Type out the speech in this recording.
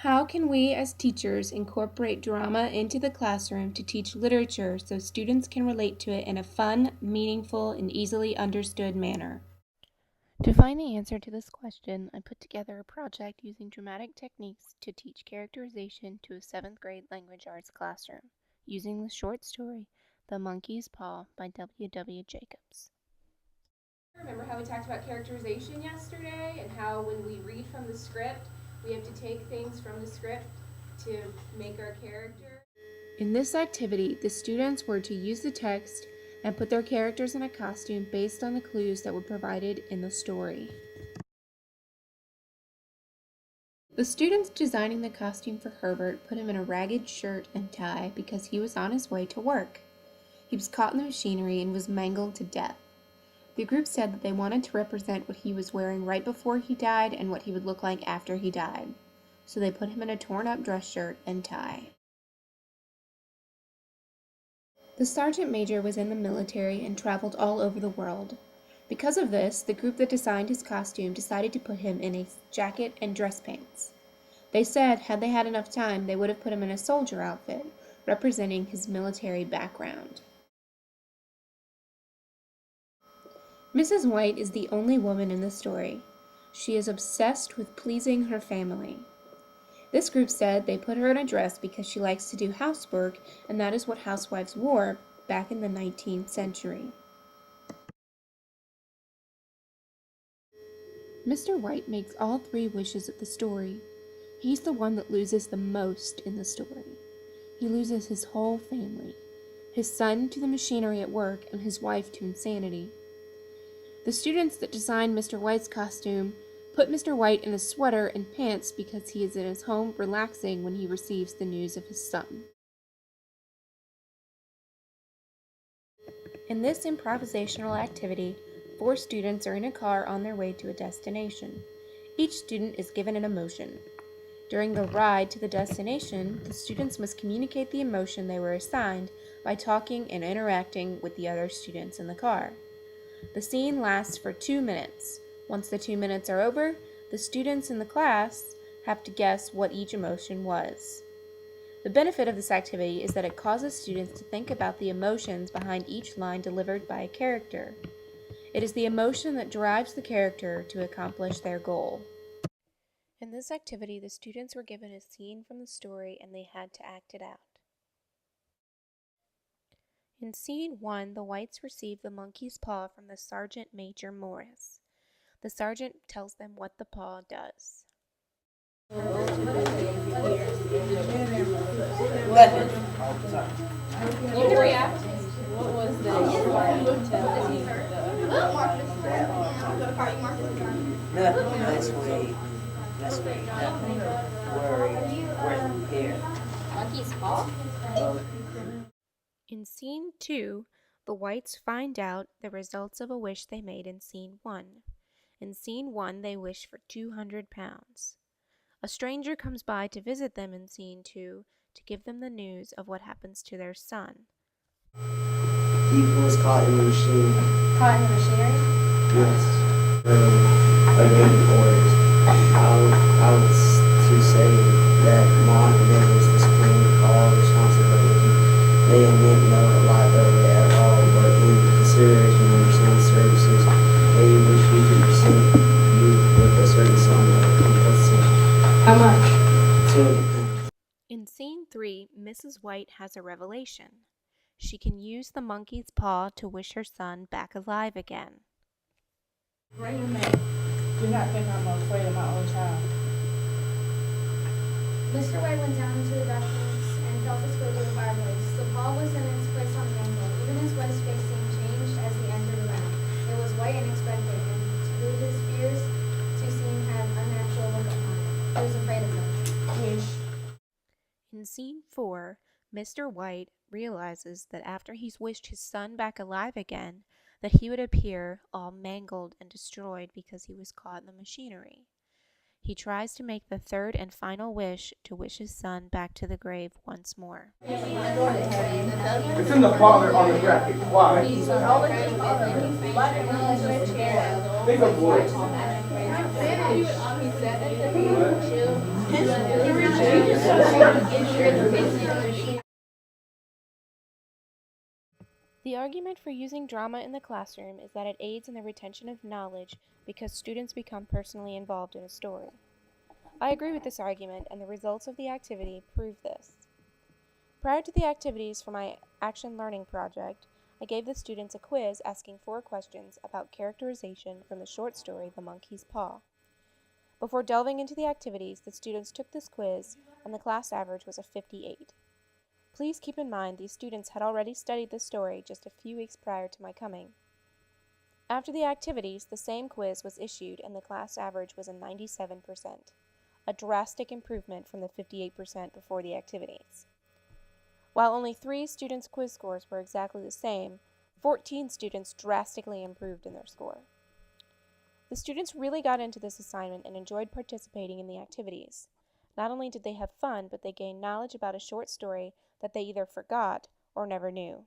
How can we as teachers incorporate drama into the classroom to teach literature so students can relate to it in a fun, meaningful, and easily understood manner? To find the answer to this question, I put together a project using dramatic techniques to teach characterization to a 7th grade language arts classroom, using the short story, The Monkey's Paw by W.W. Jacobs. Remember how we talked about characterization yesterday and how when we read from the script, we have to take things from the script to make our character? In this activity, the students were to use the text and put their characters in a costume based on the clues that were provided in the story. The students designing the costume for Herbert put him in a ragged shirt and tie because he was on his way to work. He was caught in the machinery and was mangled to death. The group said that they wanted to represent what he was wearing right before he died and what he would look like after he died. So they put him in a torn-up dress shirt and tie. The sergeant major was in the military and traveled all over the world. Because of this, the group that designed his costume decided to put him in a jacket and dress pants. They said had they had enough time, they would have put him in a soldier outfit, representing his military background. Mrs. White is the only woman in the story. She is obsessed with pleasing her family. This group said they put her in a dress because she likes to do housework, and that is what housewives wore back in the 19th century. Mr. White makes all 3 wishes of the story. He's the one that loses the most in the story. He loses his whole family, his son to the machinery at work and his wife to insanity. The students that designed Mr. White's costume put Mr. White in a sweater and pants because he is in his home relaxing when he receives the news of his son. In this improvisational activity, 4 students are in a car on their way to a destination. Each student is given an emotion. During the ride to the destination, the students must communicate the emotion they were assigned by talking and interacting with the other students in the car. The scene lasts for 2 minutes. Once the 2 minutes are over, the students in the class have to guess what each emotion was. The benefit of this activity is that it causes students to think about the emotions behind each line delivered by a character. It is the emotion that drives the character to accomplish their goal. In this activity, the students were given a scene from the story and they had to act it out. In Scene 1, the Whites receive the monkey's paw from the Sergeant Major Morris. The sergeant tells them what the paw does. You can react. Nothing. Worry. Here. Monkey's paw? In Scene 2, the Whites find out the results of a wish they made in Scene 1. In Scene 1, they wish for 200 pounds. A stranger comes by to visit them in Scene 2 to give them the news of what happens to their son. He was caught in the machine. Caught in the machinery? Yes. A day before. I was to say that Mom and Dad was disciplined all responsibility. They didn't know a lot of it at all, but in consideration of your son's services, they wish we could present you with a certain sum of compensation. How much? 200 pounds. In Scene 3, Mrs. White has a revelation. She can use the monkey's paw to wish her son back alive again. Bring him in. Do not think I'm afraid of my own child. Mr. White went down into the darkness and felt his way to the fireplace. The paw was in its place on the mantel. Even his wife's face seemed changed as he entered the room. It was white and expectant, and to his fears, to seem had unnatural look upon it. He was afraid of them. Wish. In Scene 4, Mr. White realizes that after he's wished his son back alive again, that he would appear all mangled and destroyed because he was caught in the machinery. He tries to make the 3rd and final wish to wish his son back to the grave once more. It's in the parlor on the bracket. Why? Think of wood. The argument for using drama in the classroom is that it aids in the retention of knowledge because students become personally involved in a story. I agree with this argument, and the results of the activity prove this. Prior to the activities for my action learning project, I gave the students a quiz asking 4 questions about characterization from the short story The Monkey's Paw. Before delving into the activities, the students took this quiz, and the class average was a 58. Please keep in mind these students had already studied the story just a few weeks prior to my coming. After the activities, the same quiz was issued and the class average was a 97%, a drastic improvement from the 58% before the activities. While only 3 students' quiz scores were exactly the same, 14 students drastically improved in their score. The students really got into this assignment and enjoyed participating in the activities. Not only did they have fun, but they gained knowledge about a short story that they either forgot or never knew.